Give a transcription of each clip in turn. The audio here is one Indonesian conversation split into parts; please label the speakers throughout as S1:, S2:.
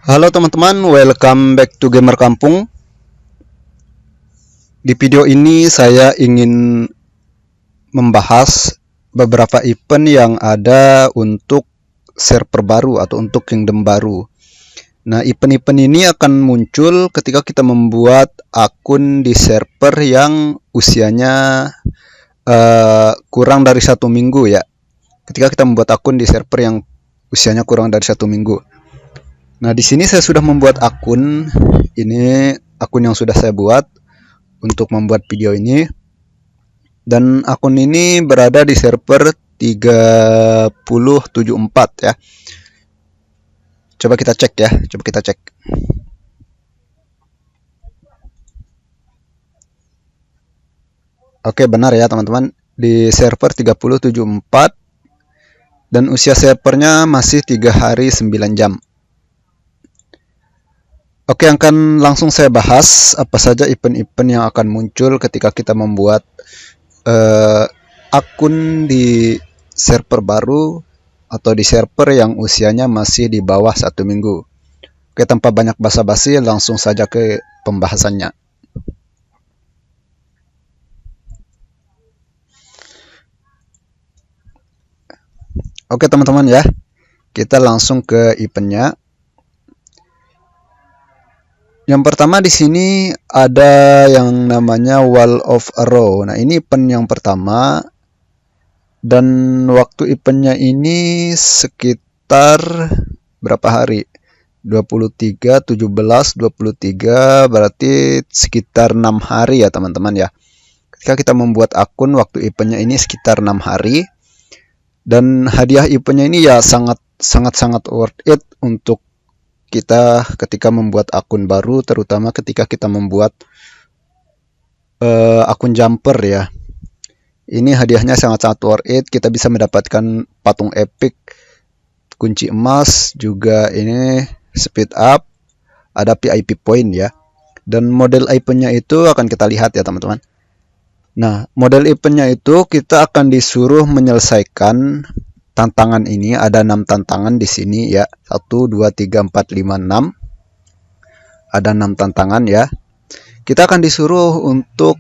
S1: Halo teman-teman, welcome back to Gamer Kampung. Di video ini saya ingin membahas beberapa event yang ada untuk server baru atau untuk kingdom baru. Nah, event-event ini akan muncul ketika kita membuat akun di server yang usianya kurang dari 1 minggu ya. Ketika kita membuat akun di server yang usianya kurang dari 1 minggu. Nah, di sini saya sudah membuat akun. Ini akun yang sudah saya buat untuk membuat video ini. Dan akun ini berada di server 3074 ya. Coba kita cek ya, coba kita cek. Oke, benar ya teman-teman. Di server 3074 dan usia servernya masih 3 hari 9 jam. Oke, akan langsung saya bahas apa saja event-event yang akan muncul ketika kita membuat akun di server baru atau di server yang usianya masih di bawah 1 minggu. Oke, tanpa banyak basa-basi, langsung saja ke pembahasannya. Oke teman-teman ya, kita langsung ke eventnya. Yang pertama di sini ada yang namanya Wall of Arrow. Nah, ini event yang pertama dan waktu eventnya ini sekitar berapa hari? 23, 17, 23 berarti sekitar 6 hari ya teman-teman ya. Ketika kita membuat akun, waktu eventnya ini sekitar 6 hari. Dan hadiah eventnya ini ya sangat worth it untuk kita ketika membuat akun baru, terutama ketika kita membuat akun jumper ya. Ini hadiahnya sangat worth it. Kita bisa mendapatkan patung epic, kunci emas, juga ini speed up, ada VIP point ya. Dan model eventnya itu akan kita lihat ya teman-teman. Nah, model eventnya itu kita akan disuruh menyelesaikan tantangan ini. Ada 6 tantangan di sini ya. 1, 2, 3, 4, 5, 6. Ada 6 tantangan ya. Kita akan disuruh untuk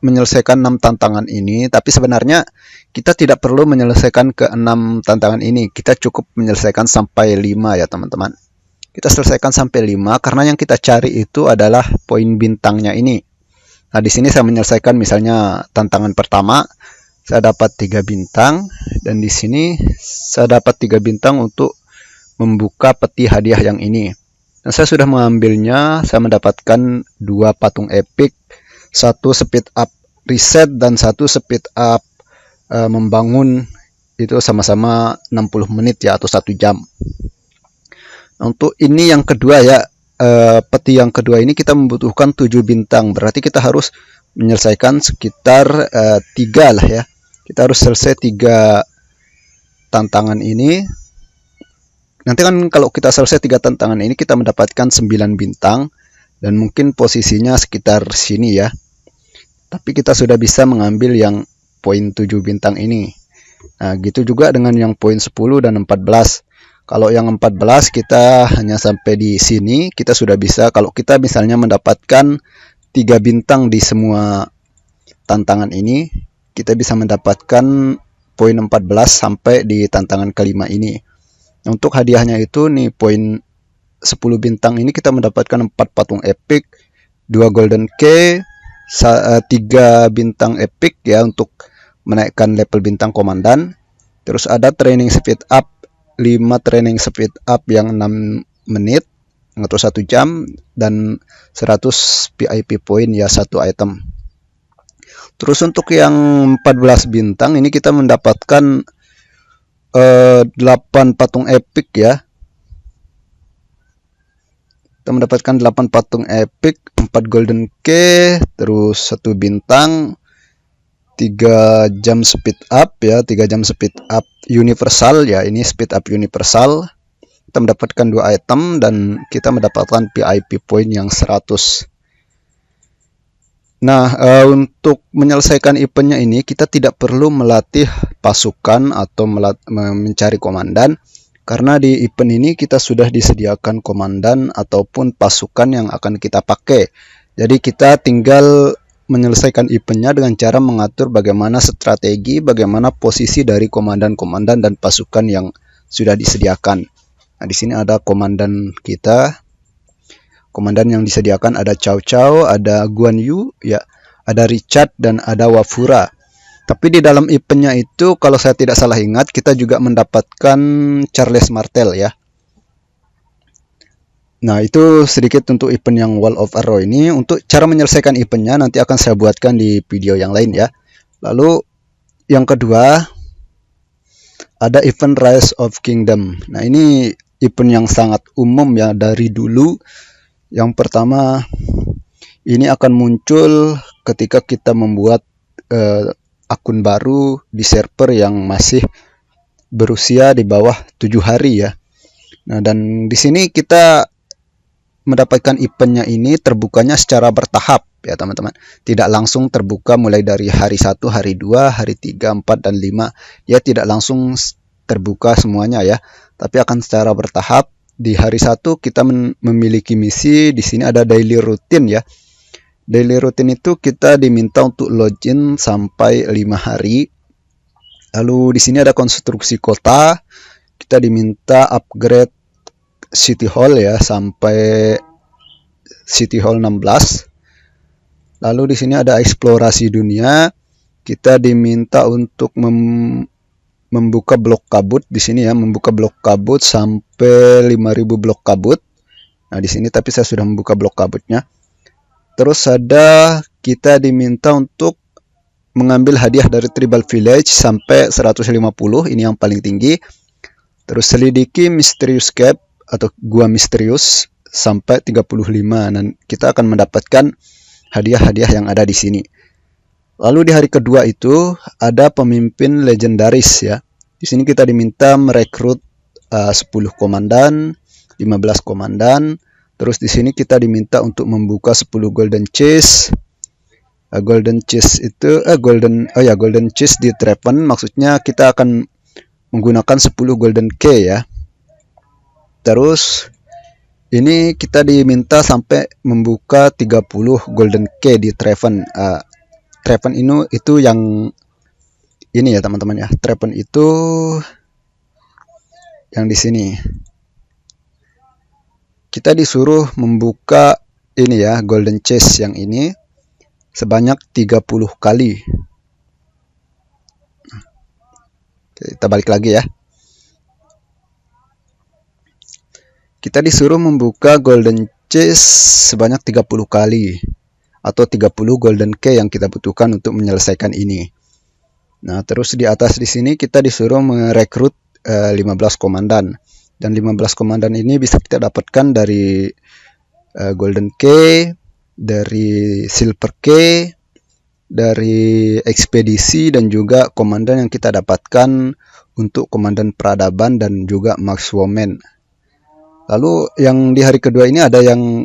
S1: menyelesaikan 6 tantangan ini. Tapi sebenarnya kita tidak perlu menyelesaikan ke 6 tantangan ini. Kita cukup menyelesaikan sampai 5 ya teman-teman. Kita selesaikan sampai 5 karena yang kita cari itu adalah poin bintangnya ini. Nah, di sini saya menyelesaikan misalnya tantangan pertama. Saya dapat 3 bintang dan di sini saya dapat 3 bintang untuk membuka peti hadiah yang ini. Dan saya sudah mengambilnya, saya mendapatkan 2 patung epic, 1 speed up reset dan 1 speed up membangun, itu sama-sama 60 menit ya atau 1 jam. Nah, untuk ini yang kedua ya, peti yang kedua ini kita membutuhkan 7 bintang, berarti kita harus menyelesaikan sekitar 3 lah ya. Kita harus selesai 3 tantangan ini. Nanti kan kalau kita selesai 3 tantangan ini kita mendapatkan 9 bintang dan mungkin posisinya sekitar sini ya. Tapi kita sudah bisa mengambil yang poin 7 bintang ini. Nah, gitu juga dengan yang poin 10 dan 14. Kalau yang 14 kita hanya sampai di sini, kita sudah bisa. Kalau kita misalnya mendapatkan 3 bintang di semua tantangan ini, kita bisa mendapatkan poin 14 sampai di tantangan kelima ini. Untuk hadiahnya itu nih poin 10 bintang ini kita mendapatkan 4 patung epic, 2 golden key, 3 bintang epic ya untuk menaikkan level bintang komandan. Terus ada training speed up, 5 training speed up yang 6 menit atau 1 jam dan 100 VIP point ya 1 item. Terus untuk yang 14 bintang ini kita mendapatkan 8 patung epic ya. Kita mendapatkan 8 patung epic, 4 golden key, terus 1 bintang, 3 jam speed up ya, 3 jam speed up universal ya, ini speed up universal. Kita mendapatkan 2 item dan kita mendapatkan VIP point yang 100. Nah, untuk menyelesaikan eventnya ini kita tidak perlu melatih pasukan atau mencari komandan. Karena di event ini kita sudah disediakan komandan ataupun pasukan yang akan kita pakai. Jadi kita tinggal menyelesaikan eventnya dengan cara mengatur bagaimana strategi, bagaimana posisi dari komandan-komandan dan pasukan yang sudah disediakan. Nah, di sini ada komandan kita. Komandan yang disediakan ada Cao Cao, ada Guan Yu, ya, ada Richard dan ada Wafura. Tapi di dalam eventnya itu, kalau saya tidak salah ingat, kita juga mendapatkan Charles Martel ya. Nah, itu sedikit untuk event yang Wall of Arrow ini. Untuk cara menyelesaikan eventnya nanti akan saya buatkan di video yang lain ya. Lalu yang kedua, ada event Rise of Kingdom. Nah, ini event yang sangat umum ya dari dulu. Yang pertama, ini akan muncul ketika kita membuat akun baru di server yang masih berusia di bawah 7 hari ya. Nah, dan di sini kita mendapatkan eventnya ini terbukanya secara bertahap ya teman-teman. Tidak langsung terbuka mulai dari hari 1, hari 2, hari 3, 4, dan 5. Ya tidak langsung terbuka semuanya ya. Tapi akan secara bertahap. Di hari 1 kita memiliki misi. Di sini ada daily routine ya. Daily routine itu kita diminta untuk login sampai 5 hari. Lalu di sini ada konstruksi kota. Kita diminta upgrade City Hall ya sampai City Hall 16. Lalu di sini ada eksplorasi dunia. Kita diminta untuk membuka blok kabut di sini ya, membuka blok kabut sampai 5000 blok kabut. Nah, di sini tapi saya sudah membuka blok kabutnya. Terus ada kita diminta untuk mengambil hadiah dari Tribal Village sampai 150, ini yang paling tinggi. Terus selidiki Mysterious Cave atau gua misterius sampai 35 dan kita akan mendapatkan hadiah-hadiah yang ada di sini. Lalu di hari kedua itu ada pemimpin legendaris ya. Di sini kita diminta merekrut 10 komandan, 15 komandan. Terus di sini kita diminta untuk membuka 10 golden chest. Golden chest itu golden chest di Treven, maksudnya kita akan menggunakan 10 golden key ya. Terus ini kita diminta sampai membuka 30 golden key di Treven. Treven itu yang ini ya teman-teman ya. Treven itu yang di sini. Kita disuruh membuka ini ya, golden chest yang ini sebanyak 30 kali. Kita balik lagi ya. Kita disuruh membuka golden chest sebanyak 30 kali atau 30 golden key yang kita butuhkan untuk menyelesaikan ini. Nah, terus di atas di sini kita disuruh merekrut 15 komandan. Dan 15 komandan ini bisa kita dapatkan dari golden key, dari silver key, dari ekspedisi, dan juga komandan yang kita dapatkan untuk komandan peradaban dan juga markswoman. Lalu yang di hari kedua ini ada yang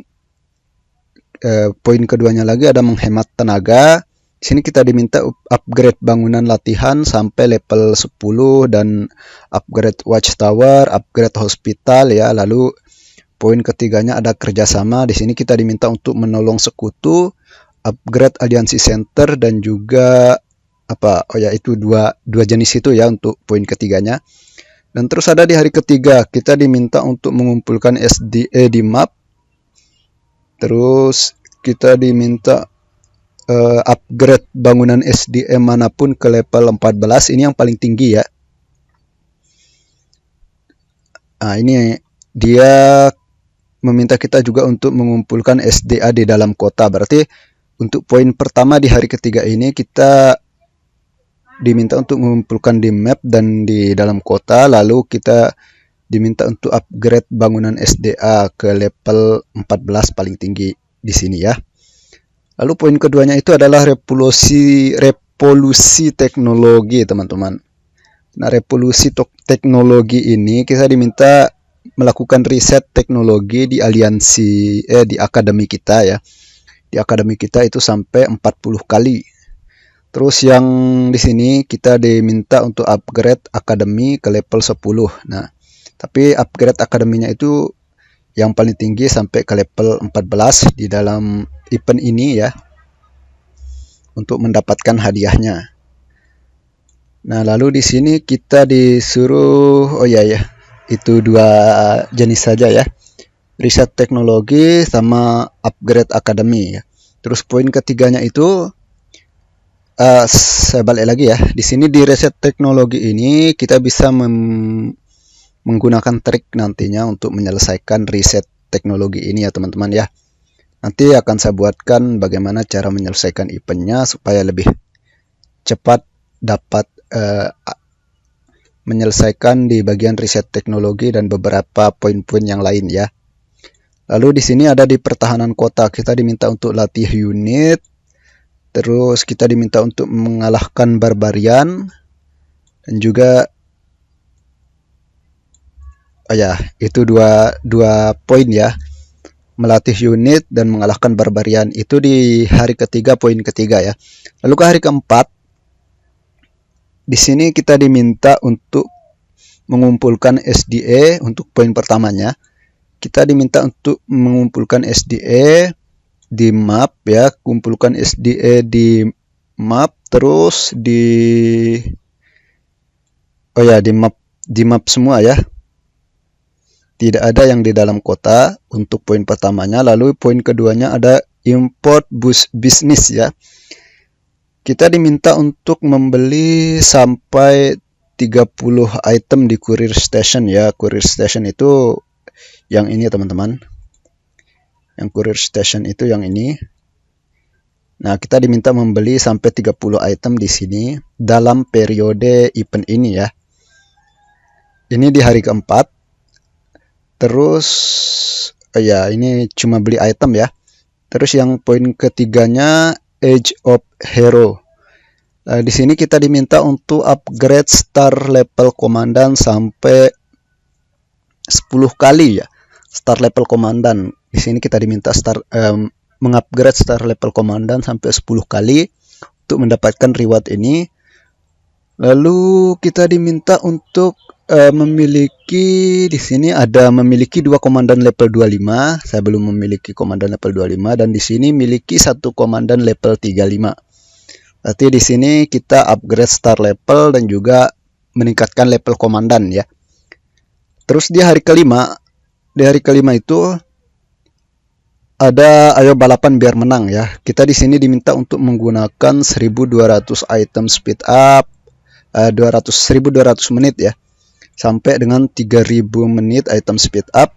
S1: poin keduanya lagi ada menghemat tenaga. Di sini kita diminta upgrade bangunan latihan sampai level 10 dan upgrade watchtower, upgrade hospital ya. Lalu poin ketiganya ada kerjasama. Di sini kita diminta untuk menolong sekutu, upgrade aliansi center, dan juga itu dua jenis itu ya untuk poin ketiganya. Dan terus ada di hari ketiga kita diminta untuk mengumpulkan SDA di map. Terus kita diminta upgrade bangunan SDM manapun ke level 14. Ini yang paling tinggi ya. Nah, ini dia meminta kita juga untuk mengumpulkan SDA di dalam kota. Berarti untuk poin pertama di hari ketiga ini kita diminta untuk mengumpulkan di map dan di dalam kota. Lalu kita diminta untuk upgrade bangunan SDA ke level 14 paling tinggi di sini ya. Lalu poin keduanya itu adalah revolusi teknologi teman-teman. Nah, revolusi teknologi ini kita diminta melakukan riset teknologi di aliansi di akademi kita ya. Di akademi kita itu sampai 40 kali. Terus yang di sini kita diminta untuk upgrade akademi ke level 10. Nah, Tapi upgrade akademinya itu yang paling tinggi sampai ke level 14 di dalam event ini ya, untuk mendapatkan hadiahnya. Nah, lalu di sini kita disuruh, oh ya, itu 2 jenis saja ya. Riset teknologi sama upgrade akademi ya. Terus poin ketiganya itu saya balik lagi ya. Di sini di riset teknologi ini kita bisa menggunakan trik nantinya untuk menyelesaikan riset teknologi ini ya teman-teman ya. Nanti akan saya buatkan bagaimana cara menyelesaikan eventnya supaya lebih cepat dapat menyelesaikan di bagian riset teknologi dan beberapa poin-poin yang lain ya. Lalu di sini ada di pertahanan kota, kita diminta untuk latih unit. Terus kita diminta untuk mengalahkan barbarian. Dan juga itu dua poin ya. Melatih unit dan mengalahkan barbarian itu di hari ketiga, poin ketiga ya. Lalu ke hari keempat, di sini kita diminta untuk mengumpulkan SDA untuk poin pertamanya. Kita diminta untuk mengumpulkan SDA di map ya, kumpulkan SDA di map, terus di map semua ya. Tidak ada yang di dalam kota untuk poin pertamanya. Lalu poin keduanya ada import bisnis ya. Kita diminta untuk membeli sampai 30 item di courier station ya. Courier station itu yang ini teman-teman. Yang courier station itu yang ini. Nah, kita diminta membeli sampai 30 item di sini dalam periode event ini ya. Ini di hari keempat. Terus ini cuma beli item ya. Terus yang poin ketiganya Age of Hero. Di sini kita diminta untuk upgrade star level komandan sampai 10 kali ya. Star level komandan. Di sini kita diminta mengupgrade star level komandan sampai 10 kali untuk mendapatkan reward ini. Lalu kita diminta untuk memiliki, di sini ada memiliki 2 komandan level 25. Saya belum memiliki komandan level 25 dan di sini miliki 1 komandan level 35. Berarti di sini kita upgrade star level dan juga meningkatkan level komandan ya. Terus di hari kelima itu ada ayo balapan biar menang ya. Kita di sini diminta untuk menggunakan 1200 item speed up, 1200 menit ya. Sampai dengan 3000 menit item speed up.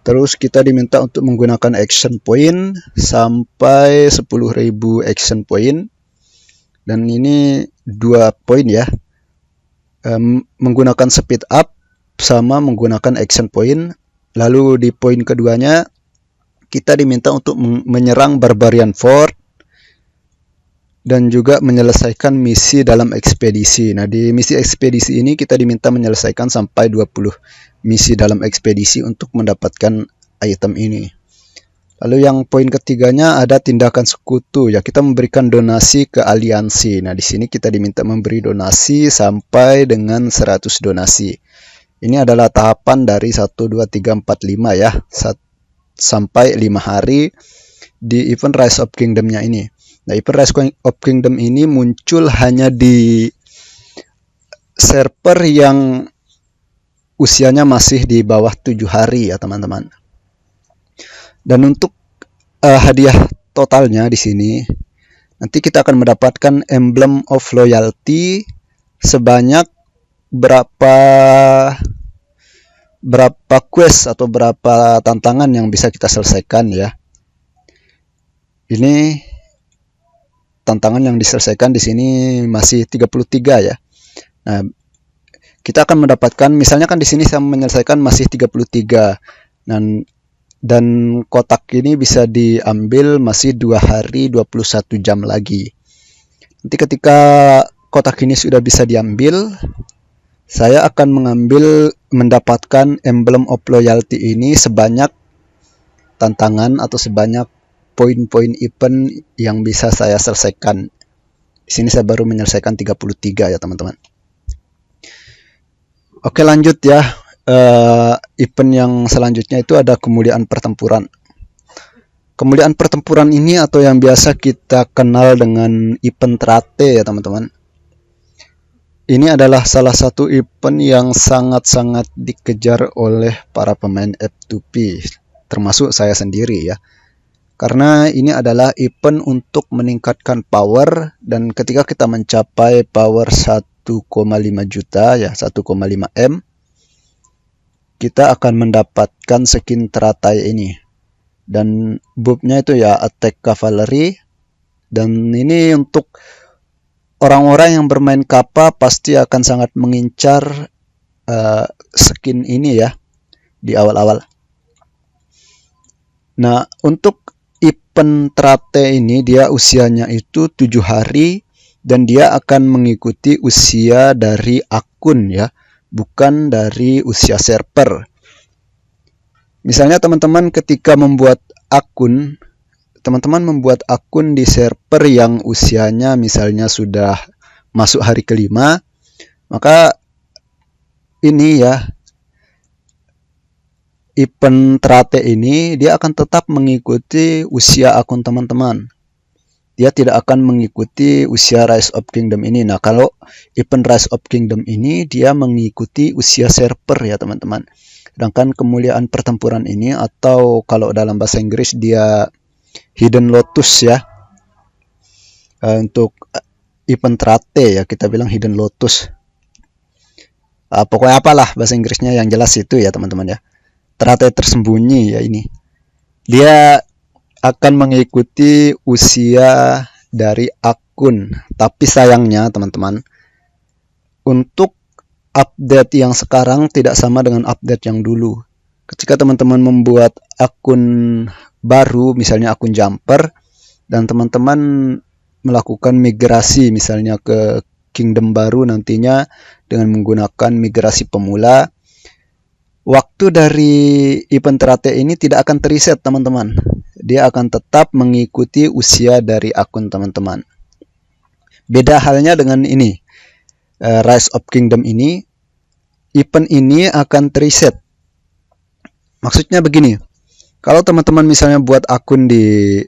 S1: Terus kita diminta untuk menggunakan action point sampai 10.000 action point. Dan ini 2 poin ya. Menggunakan speed up sama menggunakan action point. Lalu di poin keduanya kita diminta untuk menyerang barbarian fort dan juga menyelesaikan misi dalam ekspedisi. Nah, di misi ekspedisi ini kita diminta menyelesaikan sampai 20 misi dalam ekspedisi untuk mendapatkan item ini. Lalu yang poin ketiganya ada tindakan sekutu ya, kita memberikan donasi ke aliansi. Nah, di sini kita diminta memberi donasi sampai dengan 100 donasi. Ini adalah tahapan dari 1 2 3 4 5 ya, sampai 5 hari di event Rise of Kingdom-nya ini. Nah, event Rise of Kingdom ini muncul hanya di server yang usianya masih di bawah 7 hari ya teman-teman. Dan untuk hadiah totalnya di sini nanti kita akan mendapatkan Emblem of Loyalty sebanyak berapa quest atau berapa tantangan yang bisa kita selesaikan ya. Ini tantangan yang diselesaikan di sini masih 33 ya. Nah, kita akan mendapatkan, misalnya kan di sini saya menyelesaikan masih 33. Dan kotak ini bisa diambil masih 2 hari 21 jam lagi. Nanti ketika kotak ini sudah bisa diambil, saya akan mendapatkan Emblem of Loyalty ini sebanyak tantangan atau sebanyak poin-poin event yang bisa saya selesaikan. Di sini saya baru menyelesaikan 33 ya teman-teman. Oke, lanjut ya. event yang selanjutnya itu ada kemuliaan pertempuran. Kemuliaan pertempuran ini atau yang biasa kita kenal dengan event Trate ya teman-teman. Ini adalah salah satu event yang sangat-sangat dikejar oleh para pemain F2P, termasuk saya sendiri ya. Karena ini adalah event untuk meningkatkan power, dan ketika kita mencapai power 1,5 juta ya, 1,5 M, kita akan mendapatkan skin teratai ini. Dan buffnya itu ya attack cavalry, dan ini untuk orang-orang yang bermain Kappa pasti akan sangat mengincar skin ini ya di awal-awal. Nah, untuk event Trate ini dia usianya itu 7 hari, dan dia akan mengikuti usia dari akun ya, bukan dari usia server. Misalnya teman-teman ketika membuat akun, teman-teman membuat akun di server yang usianya misalnya sudah masuk hari kelima, maka ini ya, event Trate ini dia akan tetap mengikuti usia akun teman-teman. Dia tidak akan mengikuti usia Rise of Kingdom ini. Nah, kalau event Rise of Kingdom ini dia mengikuti usia server ya teman-teman. Sedangkan kemuliaan pertempuran ini, atau kalau dalam bahasa Inggris dia Hidden Lotus ya. Untuk event Trate ya kita bilang Hidden Lotus. Pokoknya apalah bahasa Inggrisnya yang jelas itu ya teman-teman ya. Trate tersembunyi ya ini. Dia akan mengikuti usia dari akun. Tapi sayangnya teman-teman, untuk update yang sekarang tidak sama dengan update yang dulu. Ketika teman-teman membuat akun baru, misalnya akun jumper, dan teman-teman melakukan migrasi misalnya ke kingdom baru nantinya dengan menggunakan migrasi pemula, waktu dari event Trate ini tidak akan teriset teman-teman. Dia akan tetap mengikuti usia dari akun teman-teman. Beda halnya dengan ini, Rise of Kingdom ini, event ini akan reset. Maksudnya begini, kalau teman-teman misalnya buat akun di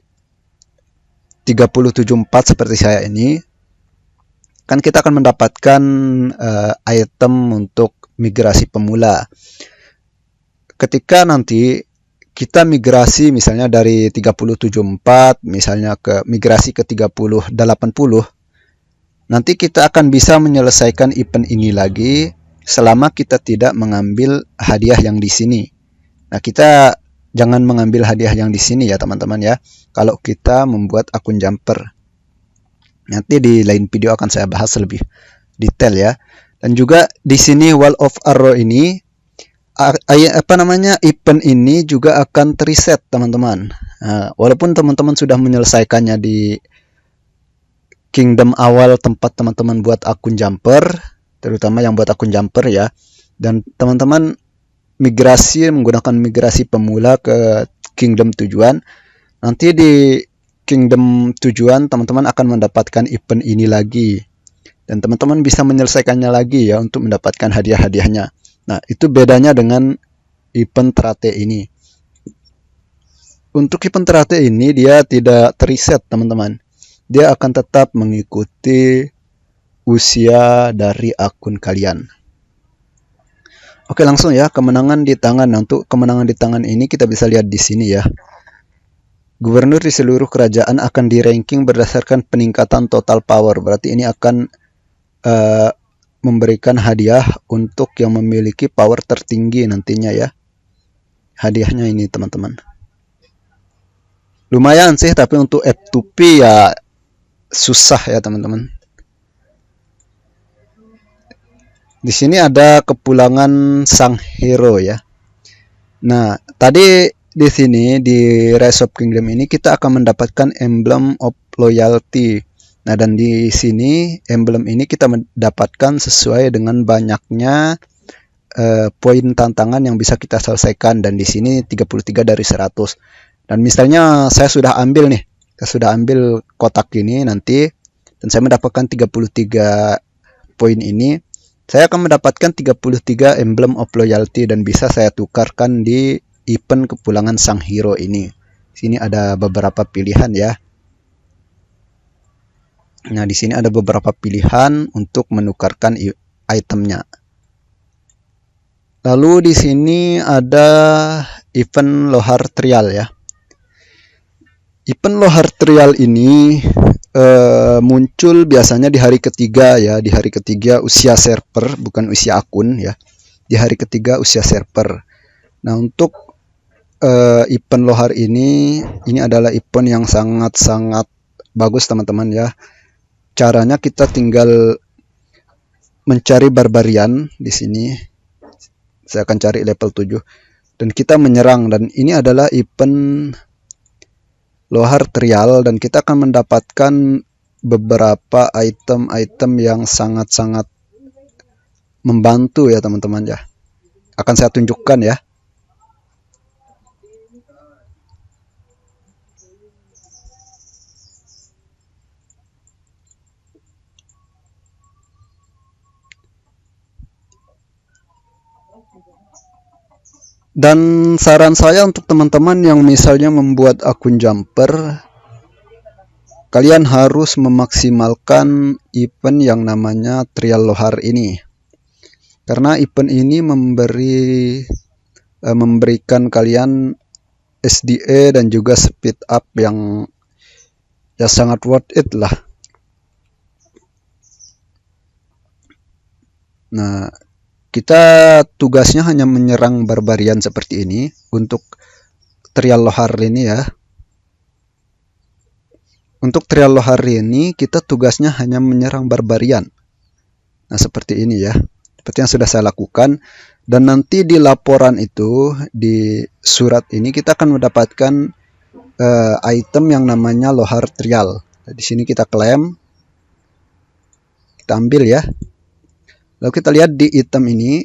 S1: 3074 seperti saya ini, kan kita akan mendapatkan item untuk migrasi pemula. Ketika nanti kita migrasi misalnya dari 3074 misalnya ke migrasi ke 3080, nanti kita akan bisa menyelesaikan event ini lagi selama kita tidak mengambil hadiah yang di sini. Nah, kita jangan mengambil hadiah yang di sini ya teman-teman ya, kalau kita membuat akun jumper. Nanti di lain video akan saya bahas lebih detail ya. Dan juga di sini Wall of Arrow ini, event ini juga akan reset teman-teman. Nah, walaupun teman-teman sudah menyelesaikannya di kingdom awal tempat teman-teman buat akun jumper, terutama yang buat akun jumper ya, dan teman-teman migrasi menggunakan migrasi pemula ke kingdom tujuan, nanti di kingdom tujuan teman-teman akan mendapatkan event ini lagi, dan teman-teman bisa menyelesaikannya lagi ya untuk mendapatkan hadiah-hadiahnya. Nah, itu bedanya dengan event Trate ini. Untuk event Trate ini dia tidak reset teman-teman. Dia akan tetap mengikuti usia dari akun kalian. Oke, langsung ya kemenangan di tangan. Nah, untuk kemenangan di tangan ini kita bisa lihat di sini ya. Gubernur di seluruh kerajaan akan di ranking berdasarkan peningkatan total power. Berarti ini akan memberikan hadiah untuk yang memiliki power tertinggi nantinya ya. Hadiahnya ini teman-teman. Lumayan sih, tapi untuk F2P ya susah ya teman-teman. Di sini ada kepulangan sang hero ya. Nah, tadi di sini di Rise of Kingdom ini kita akan mendapatkan emblem of loyalty. Nah, dan di sini emblem ini kita mendapatkan sesuai dengan banyaknya poin tantangan yang bisa kita selesaikan, dan di sini 33 dari 100. Dan misalnya saya sudah ambil nih, saya sudah ambil kotak ini nanti, dan saya mendapatkan 33 poin ini, Saya akan mendapatkan 33 emblem of loyalty dan bisa saya tukarkan di event kepulangan sang hero ini. Sini ada beberapa pilihan ya. Nah, di sini ada beberapa pilihan untuk menukarkan itemnya. Lalu di sini ada event Lohar Trial ya. Event Lohar Trial ini muncul biasanya di hari ketiga ya, di hari ketiga usia server, bukan usia akun ya, di hari ketiga usia server. Nah, untuk event Lohar ini adalah event yang sangat-sangat bagus teman-teman ya. Caranya kita tinggal mencari barbarian di sini. Saya akan cari level 7 dan kita menyerang, dan ini adalah event Lohar Trial dan kita akan mendapatkan beberapa item-item yang sangat-sangat membantu ya teman-teman ya. Akan saya tunjukkan ya. Dan saran saya untuk teman-teman yang misalnya membuat akun jumper, kalian harus memaksimalkan event yang namanya Trial Lohar ini. Karena event ini memberikan kalian SDA dan juga speed up yang ya sangat worth it lah. Nah, kita tugasnya hanya menyerang barbarian seperti ini untuk Trial Lohar ini ya. Untuk Trial Lohar ini kita tugasnya hanya menyerang barbarian. Nah, seperti ini ya. Seperti yang sudah saya lakukan. Dan nanti di laporan itu, di surat ini kita akan mendapatkan item yang namanya Lohar Trial. Nah, di sini kita klaim. Kita ambil ya. Lalu kita lihat di item ini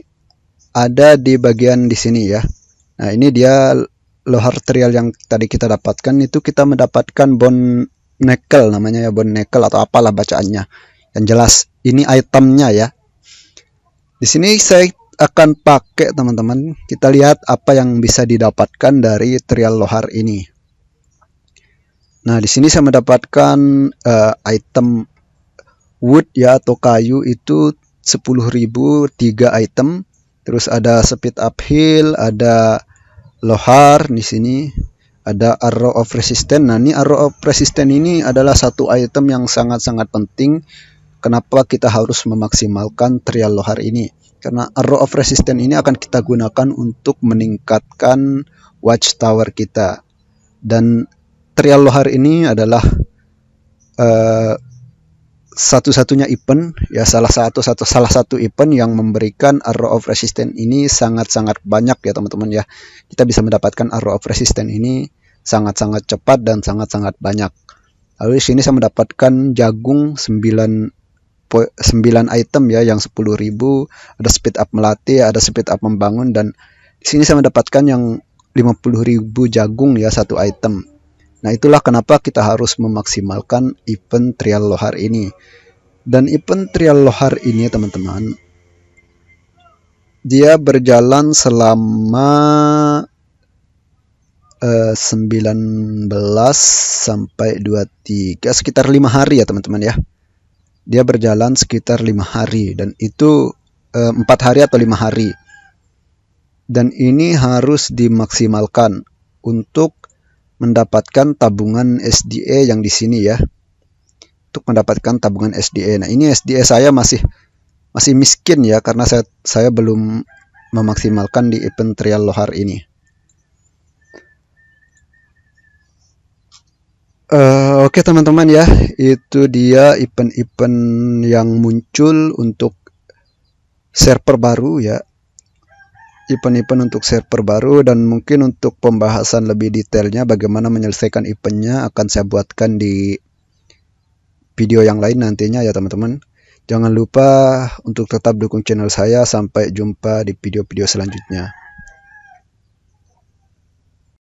S1: ada di bagian di sini ya. Nah, ini dia Lohar Trial yang tadi kita dapatkan, itu kita mendapatkan bone knuckle namanya ya, bone knuckle atau apalah bacaannya. Yang jelas ini itemnya ya. Di sini saya akan pakai teman-teman. Kita lihat apa yang bisa didapatkan dari Trial Lohar ini. Nah, di sini saya mendapatkan item wood ya atau kayu itu 10.000 3 item. Terus ada speed up heal, ada Lohar di sini, ada Arrow of Resistance. Nah, ini Arrow of Resistance ini adalah satu item yang sangat-sangat penting. Kenapa kita harus memaksimalkan Trial Lohar ini? Karena Arrow of Resistance ini akan kita gunakan untuk meningkatkan Watchtower kita. Dan Trial Lohar ini adalah satu-satunya event ya, salah satu event yang memberikan Arrow of Resistance ini sangat-sangat banyak ya teman-teman ya. Kita bisa mendapatkan Arrow of Resistance ini sangat-sangat cepat dan sangat-sangat banyak. Lalu di sini saya mendapatkan jagung 9 item ya, yang 10.000, ada speed up melatih, ada speed up membangun, dan di sini saya mendapatkan yang 50.000 jagung ya, satu item. Nah, itulah kenapa kita harus memaksimalkan event Trial Lohar ini. Dan event Trial Lohar ini teman-teman, dia berjalan selama 19 sampai 23, sekitar 5 hari ya teman-teman ya. Dia berjalan sekitar 5 hari dan itu 4 hari atau 5 hari. Dan ini harus dimaksimalkan untuk mendapatkan tabungan SDA yang di sini ya. Untuk mendapatkan tabungan SDA. Nah, ini SDA saya masih miskin ya, karena saya belum memaksimalkan di event Trial Lohar ini. Oke teman-teman ya, itu dia event-event yang muncul untuk server baru ya. Event-event untuk server baru, dan mungkin untuk pembahasan lebih detailnya bagaimana menyelesaikan eventnya akan saya buatkan di video yang lain nantinya ya teman-teman. Jangan lupa untuk tetap dukung channel saya. Sampai jumpa di video-video selanjutnya.